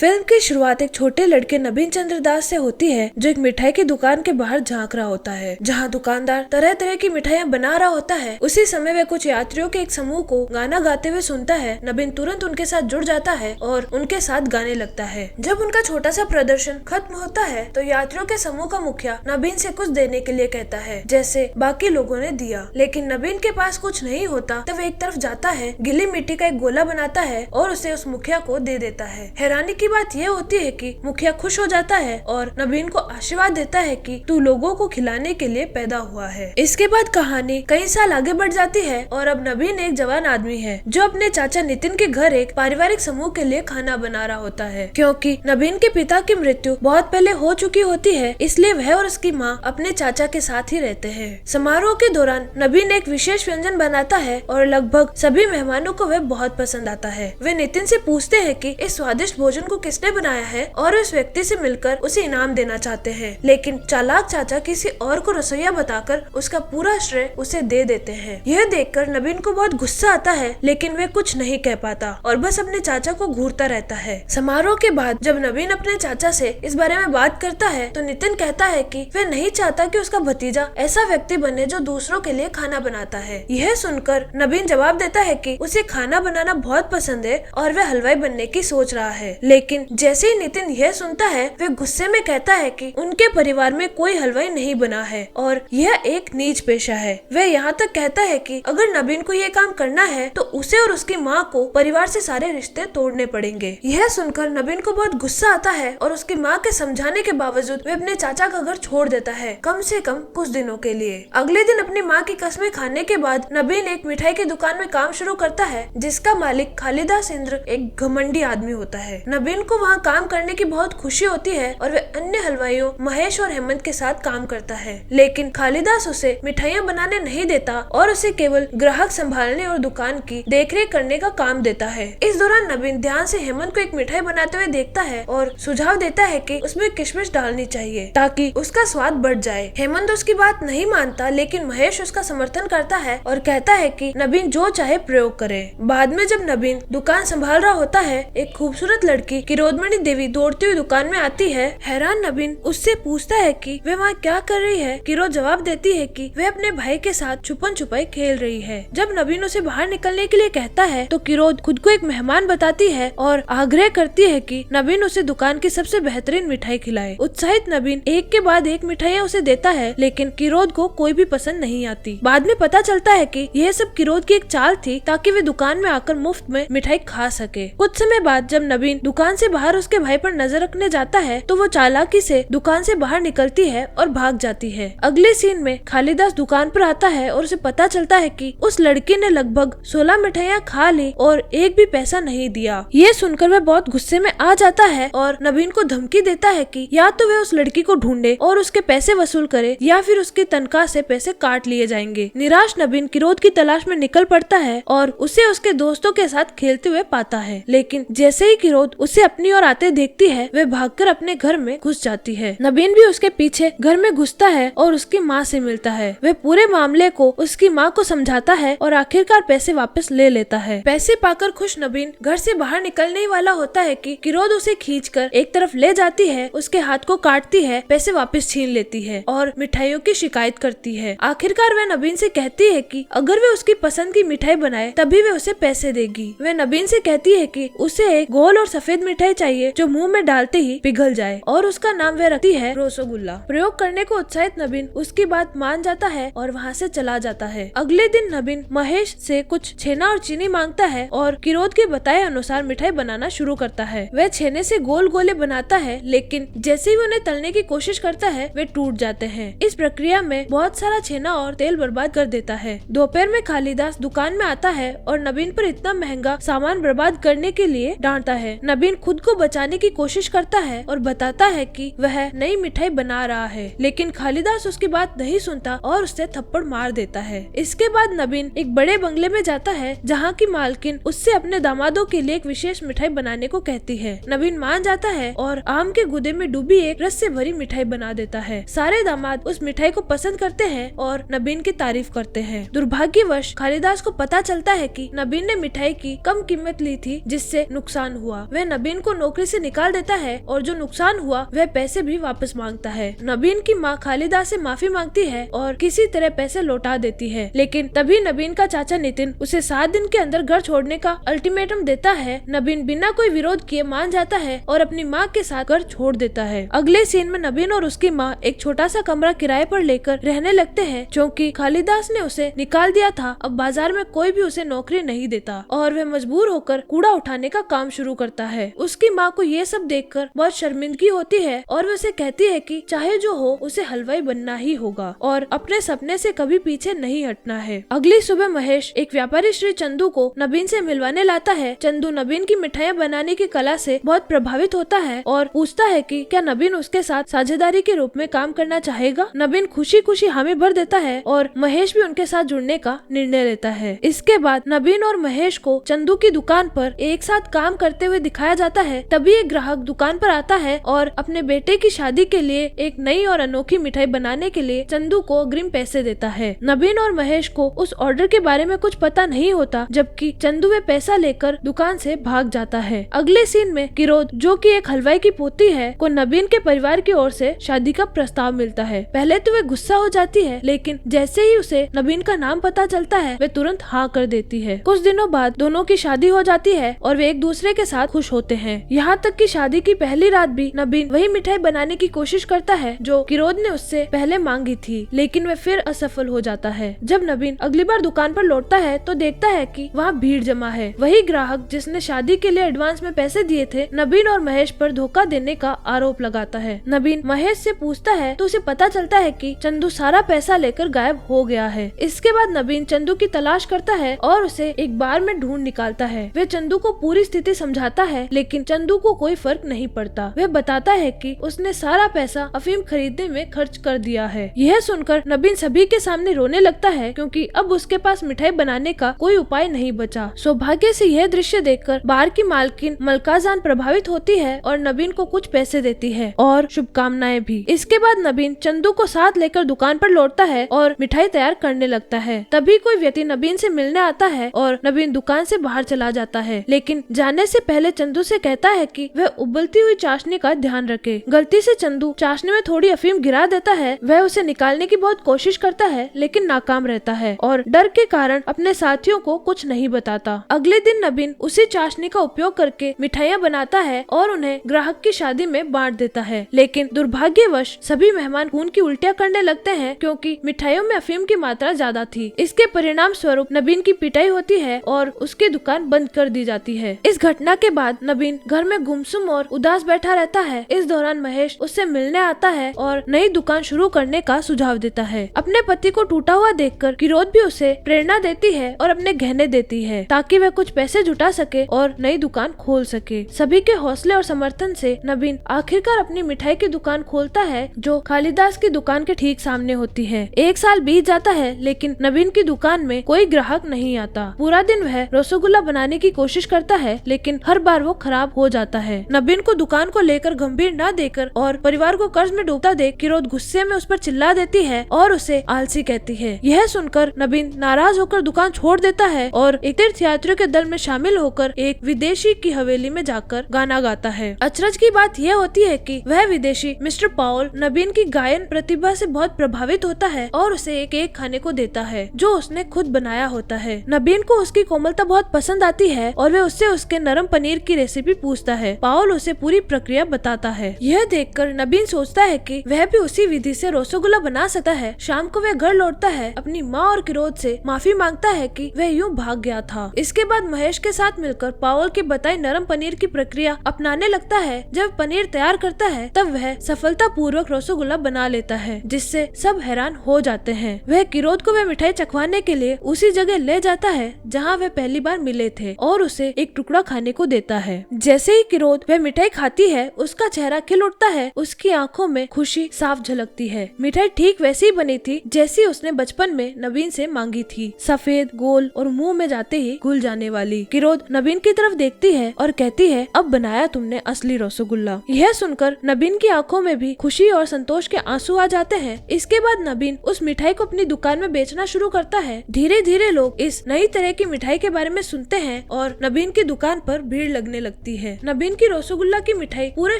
Film की शुरुआत एक छोटे लड़के नबीन चंद्र दास से होती है, जो एक मिठाई की दुकान के बाहर झांक रहा होता है, जहां दुकानदार तरह तरह की मिठाइयां बना रहा होता है। उसी समय वह कुछ यात्रियों के एक समूह को गाना गाते हुए सुनता है। नबीन तुरंत उनके साथ जुड़ जाता है और उनके साथ गाने लगता है। जब उनका छोटा सा प्रदर्शन खत्म होता है तो यात्रियों के समूह का मुखिया नबीन से कुछ देने के लिए कहता है, जैसे बाकी लोगों ने दिया। लेकिन नबीन के पास कुछ नहीं होता तो वह एक तरफ जाता है, गीली मिट्टी का एक गोला बनाता है और उसे उस मुखिया को दे देता है। हैरानी की बात यह होती है कि मुखिया खुश हो जाता है और नबीन को आशीर्वाद देता है कि तू लोगों को खिलाने के लिए पैदा हुआ है। इसके बाद कहानी कई साल आगे बढ़ जाती है और अब नबीन एक जवान आदमी है जो अपने चाचा नितिन के घर एक पारिवारिक समूह के लिए खाना बना रहा होता है। क्योंकि नबीन के पिता की मृत्यु बहुत पहले हो चुकी होती है, इसलिए वह और उसकी माँ अपने चाचा के साथ ही रहते हैं। समारोह के दौरान नबीन एक विशेष व्यंजन बनाता है और लगभग सभी मेहमानों को वह बहुत पसंद आता है। वे नितिन से पूछते हैं कि इस स्वादिष्ट भोजन को किसने बनाया है और उस व्यक्ति से मिलकर उसे इनाम देना चाहते हैं। लेकिन चालाक चाचा किसी और को रसोईया बताकर उसका पूरा श्रेय उसे दे देते हैं। यह देखकर नबीन को बहुत गुस्सा आता है, लेकिन वह कुछ नहीं कह पाता और बस अपने चाचा को घूरता रहता है। समारोह के बाद जब नबीन अपने चाचा से इस बारे में बात करता है तो नितिन कहता है कि वह नहीं चाहता कि उसका भतीजा ऐसा व्यक्ति बने जो दूसरों के लिए खाना बनाता है। यह सुनकर नबीन जवाब देता है कि उसे खाना बनाना बहुत पसंद है और वह हलवाई बनने की सोच रहा है। लेकिन जैसे ही नितिन यह सुनता है वह गुस्से में कहता है कि उनके परिवार में कोई हलवाई नहीं बना है और यह एक नीच पेशा है। वह यहाँ तक कहता है कि अगर नबीन को यह काम करना है तो उसे और उसकी माँ को परिवार से सारे रिश्ते तोड़ने पड़ेंगे। यह सुनकर नबीन को बहुत गुस्सा आता है और उसकी माँ के समझाने के बावजूद वह अपने चाचा का घर छोड़ देता है, कम से कम कुछ दिनों के लिए। अगले दिन अपनी माँ की कसमें खाने के बाद नबीन एक मिठाई की दुकान में काम शुरू करता है, जिसका मालिक खालिदास इंद्र एक घमंडी आदमी होता है। नबीन को वहाँ काम करने की बहुत खुशी होती है और वह अन्य हलवाइयों महेश और हेमंत के साथ काम करता है। लेकिन खालिदास उसे मिठाइयाँ बनाने नहीं देता और उसे केवल ग्राहक संभालने और दुकान की देखरेख करने का काम देता है। इस दौरान नबीन ध्यान से हेमंत को एक मिठाई बनाते हुए देखता है और सुझाव देता है कि उसमें किशमिश डालनी चाहिए ताकि उसका स्वाद बढ़ जाए। हेमंत उसकी बात नहीं मानता, लेकिन महेश उसका समर्थन करता है और कहता है कि नबीन जो चाहे प्रयोग करे। बाद में जब नबीन दुकान संभाल रहा होता है, एक खूबसूरत लड़की किरोदमणि देवी दौड़ती हुई दुकान में आती है। हैरान नबीन उससे पूछता है कि वह वहाँ क्या कर रही है। किरोद जवाब देती है कि वह अपने भाई के साथ छुपन छुपाई खेल रही है। जब नबीन उसे बाहर निकलने के लिए कहता है तो किरोद खुद को एक मेहमान बताती है और आग्रह करती है कि नबीन उसे दुकान की सबसे बेहतरीन मिठाई खिलाए। उत्साहित नबीन एक के बाद एक मिठाइयाँ उसे देता है, लेकिन किरोद को कोई भी पसंद नहीं आती। बाद में पता चलता है कि यह सब किरोद की एक चाल थी ताकि वे दुकान में आकर मुफ्त में मिठाई खा सके। कुछ समय बाद जब नबीन दुकान से बाहर उसके भाई पर नजर रखने जाता है तो वो चालाकी से दुकान से बाहर निकलती है और भाग जाती है। अगले सीन में खालिदास दुकान पर आता है और उसे पता चलता है कि उस लड़की ने लगभग 16 मिठाइयाँ खा ली और एक भी पैसा नहीं दिया। ये सुनकर वह बहुत गुस्से में आ जाता है और नबीन को धमकी देता है कि या तो वह उस लड़की को ढूंढे और उसके पैसे वसूल करे या फिर उसकी तनख्वाह से पैसे काट लिए जाएंगे। निराश नबीन किरोद की तलाश में निकल पड़ता है और उसे उसके दोस्तों के साथ खेलते हुए पाता है। लेकिन जैसे ही किरोद उसे अपनी ओर आते देखती है, वह भागकर अपने घर में घुस जाती है। नबीन भी उसके पीछे घर में घुसता है और उसकी माँ से मिलता है। वह पूरे मामले को उसकी माँ को समझाता है और आखिरकार पैसे वापस ले लेता है। पैसे पाकर खुश नबीन घर से बाहर निकलने ही वाला होता है कि किरोद उसे खींचकर एक तरफ ले जाती है, उसके हाथ को काटती है, पैसे वापस छीन लेती है और मिठाइयों की शिकायत करती है। आखिरकार वह नबीन से कहती है कि अगर वह उसकी पसंद की मिठाई बनाए तभी वह उसे पैसे देगी। वह नबीन से कहती है कि उसे एक गोल और सफेद मिठाई चाहिए जो मुंह में डालते ही पिघल जाए और उसका नाम वह रखती है रसगुल्ला। प्रयोग करने को उत्साहित नबीन उसकी बात मान जाता है और वहाँ से चला जाता है। अगले दिन नबीन महेश से कुछ छेना और चीनी मांगता है और किरोद के बताए अनुसार मिठाई बनाना शुरू करता है। वह छेने से गोल गोले बनाता है, लेकिन जैसे ही उन्हें तलने की कोशिश करता है वे टूट जाते हैं। इस प्रक्रिया में बहुत सारा छेना और तेल बर्बाद कर देता है। दोपहर में खालिदास दुकान में आता है और नबीन पर इतना महंगा सामान बर्बाद करने के लिए डांटता है। नबीन खुद को बचाने की कोशिश करता है और बताता है कि वह नई मिठाई बना रहा है, लेकिन खालिदास उसकी बात नहीं सुनता और उससे थप्पड़ मार देता है। इसके बाद नबीन एक बड़े बंगले में जाता है जहाँ की मालकिन उससे अपने दामादों के लिए एक विशेष मिठाई बनाने को कहती है। नबीन मान जाता है और आम के गुदे में डूबी एक रस से भरी मिठाई बना देता है। सारे दामाद उस मिठाई को पसंद करते हैं और नबीन की तारीफ करते हैं। दुर्भाग्यवश खालिदास को पता चलता है कि नबीन ने मिठाई की कम कीमत ली थी, जिससे नुकसान हुआ। वह नबीन नबीन को नौकरी से निकाल देता है और जो नुकसान हुआ वह पैसे भी वापस मांगता है। नबीन की माँ खालिदा से माफी मांगती है और किसी तरह पैसे लौटा देती है, लेकिन तभी नबीन का चाचा नितिन उसे 7 दिन के अंदर घर छोड़ने का अल्टीमेटम देता है। नबीन बिना कोई विरोध किए मान जाता है और अपनी माँ के साथ घर छोड़ देता है। अगले सीन में नबीन और उसकी माँ एक छोटा सा कमरा किराए पर लेकर रहने लगते हैं, क्योंकि खालिदास ने उसे निकाल दिया था। अब बाजार में कोई भी उसे नौकरी नहीं देता और वह मजबूर होकर कूड़ा उठाने का काम शुरू करता है। उसकी माँ को ये सब देखकर बहुत शर्मिंदगी होती है और वह उसे कहती है कि चाहे जो हो उसे हलवाई बनना ही होगा और अपने सपने से कभी पीछे नहीं हटना है। अगली सुबह महेश एक व्यापारी श्री चंदू को नबीन से मिलवाने लाता है। चंदू नबीन की मिठाइयाँ बनाने की कला से बहुत प्रभावित होता है और पूछता है कि क्या नबीन उसके साथ साझेदारी के रूप में काम करना चाहेगा। नबीन खुशी खुशी हामी भर देता है और महेश भी उनके साथ जुड़ने का निर्णय लेता है। इसके बाद नबीन और महेश को चंदू की दुकान पर एक साथ काम करते हुए दिखाया जाता है। तभी एक ग्राहक दुकान पर आता है और अपने बेटे की शादी के लिए एक नई और अनोखी मिठाई बनाने के लिए चंदू को अग्रिम पैसे देता है। नबीन और महेश को उस ऑर्डर के बारे में कुछ पता नहीं होता, जबकि चंदू वे पैसा लेकर दुकान से भाग जाता है। अगले सीन में किरोद, जो कि एक हलवाई की पोती है, को नबीन के परिवार की ओर से शादी का प्रस्ताव मिलता है। पहले तो वे गुस्सा हो जाती है, लेकिन जैसे ही उसे नबीन का नाम पता चलता है वे तुरंत हाँ कर देती है। कुछ दिनों बाद दोनों की शादी हो जाती है और वे एक दूसरे के साथ खुश होते हैं। यहाँ तक कि शादी की पहली रात भी नबीन वही मिठाई बनाने की कोशिश करता है जो किरोद ने उससे पहले मांगी थी, लेकिन वे फिर असफल हो जाता है। जब नबीन अगली बार दुकान पर लौटता है तो देखता है कि वहाँ भीड़ जमा है। वही ग्राहक जिसने शादी के लिए एडवांस में पैसे दिए थे, नबीन और महेश पर धोखा देने का आरोप लगाता है। नबीन महेश से पूछता है तो उसे पता चलता है कि चंदू सारा पैसा लेकर गायब हो गया है। इसके बाद नबीन चंदू की तलाश करता है और उसे एक बार में ढूंढ निकालता है। वे चंदू को पूरी स्थिति समझाता है, लेकिन चंदू को कोई फर्क नहीं पड़ता। वह बताता है कि उसने सारा पैसा अफीम खरीदने में खर्च कर दिया है। यह सुनकर नबीन सभी के सामने रोने लगता है, क्योंकि अब उसके पास मिठाई बनाने का कोई उपाय नहीं बचा। सौभाग्य से यह दृश्य देखकर बार की मालकिन मलकाजान प्रभावित होती है और नबीन को कुछ पैसे देती है और शुभकामनाएं भी। इसके बाद नबीन चंदू को साथ लेकर दुकान पर लौटता है और मिठाई तैयार करने लगता है। तभी कोई व्यक्ति नबीन से मिलने आता है और नबीन दुकान से बाहर चला जाता है, लेकिन जाने से पहले चंदू से कहता है कि वह उबलती हुई चाशनी का ध्यान रखे। गलती से चंदू चाशनी में थोड़ी अफीम गिरा देता है। वह उसे निकालने की बहुत कोशिश करता है, लेकिन नाकाम रहता है और डर के कारण अपने साथियों को कुछ नहीं बताता। अगले दिन नबीन उसी चाशनी का उपयोग करके मिठाइयाँ बनाता है और उन्हें ग्राहक की शादी में बांट देता है, लेकिन दुर्भाग्यवश सभी मेहमान खून की उल्टियाँ करने लगते हैं, क्योंकि मिठाइयों में अफीम की मात्रा ज्यादा थी। इसके परिणाम स्वरूप नबीन की पिटाई होती है और उसकी दुकान बंद कर दी जाती है। इस घटना के बाद नबीन घर में गुमसुम और उदास बैठा रहता है। इस दौरान महेश उससे मिलने आता है और नई दुकान शुरू करने का सुझाव देता है। अपने पति को टूटा हुआ देखकर किरोद भी उसे प्रेरणा देती है और अपने गहने देती है, ताकि वह कुछ पैसे जुटा सके और नई दुकान खोल सके। सभी के हौसले और समर्थन से नबीन आखिरकार अपनी मिठाई की दुकान खोलता है, जो खालिदास की दुकान के ठीक सामने होती है। 1 साल बीत जाता है, लेकिन नबीन की दुकान में कोई ग्राहक नहीं आता। पूरा दिन वह रसगुल्ला बनाने की कोशिश करता है, लेकिन हर बार वो खराब हो जाता है। नबीन को दुकान को लेकर गंभीर न देकर और परिवार को कर्ज में डूबता देख किरोद गुस्से में उस पर चिल्ला देती है और उसे आलसी कहती है। यह सुनकर नबीन नाराज होकर दुकान छोड़ देता है और एक तीर्थयात्रियों के दल में शामिल होकर एक विदेशी की हवेली में जाकर गाना गाता है। अचरज की बात यह होती है कि वह विदेशी मिस्टर पाउल नबीन की गायन प्रतिभा से बहुत प्रभावित होता है और उसे एक केक खाने को देता है, जो उसने खुद बनाया होता है। नबीन को उसकी कोमलता बहुत पसंद आती है और वह उससे उसके नरम पनीर की रेसिपी पूछता है। पाउल उसे पूरी प्रक्रिया बताता है। यह देखकर नबीन सोचता है कि वह भी उसी विधि से रसगुल्ला बना सकता है। शाम को वह घर लौटता है, अपनी माँ और किरोद से माफी मांगता है कि वह यूँ भाग गया था। इसके बाद महेश के साथ मिलकर पाउल की बताई नरम पनीर की प्रक्रिया अपनाने लगता है। जब पनीर तैयार करता है तब वह सफलता पूर्वक रसगुल्ला बना लेता है, जिससे सब हैरान हो जाते हैं। वह किरोद को वह मिठाई चखवाने के लिए उसी जगह ले जाता है जहाँ वह पहली बार मिले थे और उसे एक टुकड़ा खाने को देता है। जैसे ही किरोद वह मिठाई खाती है, उसका चेहरा खिल उठता है। उसकी आंखों में खुशी साफ झलकती है। मिठाई ठीक वैसी ही बनी थी जैसी उसने बचपन में नबीन से मांगी थी, सफेद, गोल और मुंह में जाते ही घुल जाने वाली। किरोद नबीन की तरफ देखती है और कहती है, अब बनाया तुमने असली रसगुल्ला। यह सुनकर नबीन की आंखों में भी खुशी और संतोष के आंसू आ जाते हैं। इसके बाद नबीन उस मिठाई को अपनी दुकान में बेचना शुरू करता है। धीरे धीरे लोग इस नई तरह की मिठाई के बारे में सुनते हैं और नबीन की दुकान पर भीड़ लगने लगती है। लगती है। नबीन की रसगुल्ला की मिठाई पूरे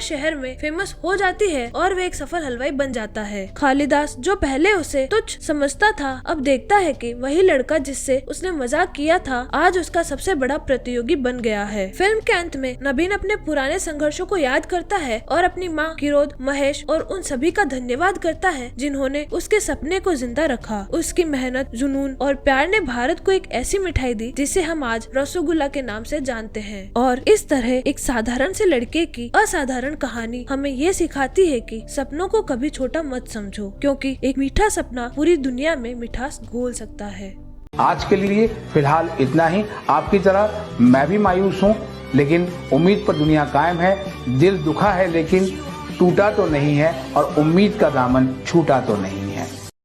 शहर में फेमस हो जाती है और वह एक सफल हलवाई बन जाता है। कालिदास जो पहले उसे तुच्छ समझता था, अब देखता है कि वही लड़का जिससे उसने मजाक किया था आज उसका सबसे बड़ा प्रतियोगी बन गया है। फिल्म के अंत में नबीन अपने पुराने संघर्षों को याद करता है और अपनी माँ किरोध, महेश और उन सभी का धन्यवाद करता है जिन्होंने उसके सपने को जिंदा रखा। उसकी मेहनत, जुनून और प्यार ने भारत को एक ऐसी मिठाई दी जिसे हम आज रसगुल्ला के नाम से जानते हैं। और इस तरह एक साधारण से लड़के की असाधारण कहानी हमें ये सिखाती है कि सपनों को कभी छोटा मत समझो, क्योंकि एक मीठा सपना पूरी दुनिया में मिठास घोल सकता है। आज के लिए फिलहाल इतना ही। आपकी तरह मैं भी मायूस हूँ, लेकिन उम्मीद पर दुनिया कायम है। दिल दुखा है लेकिन टूटा तो नहीं है और उम्मीद का दामन छूटा तो नहीं।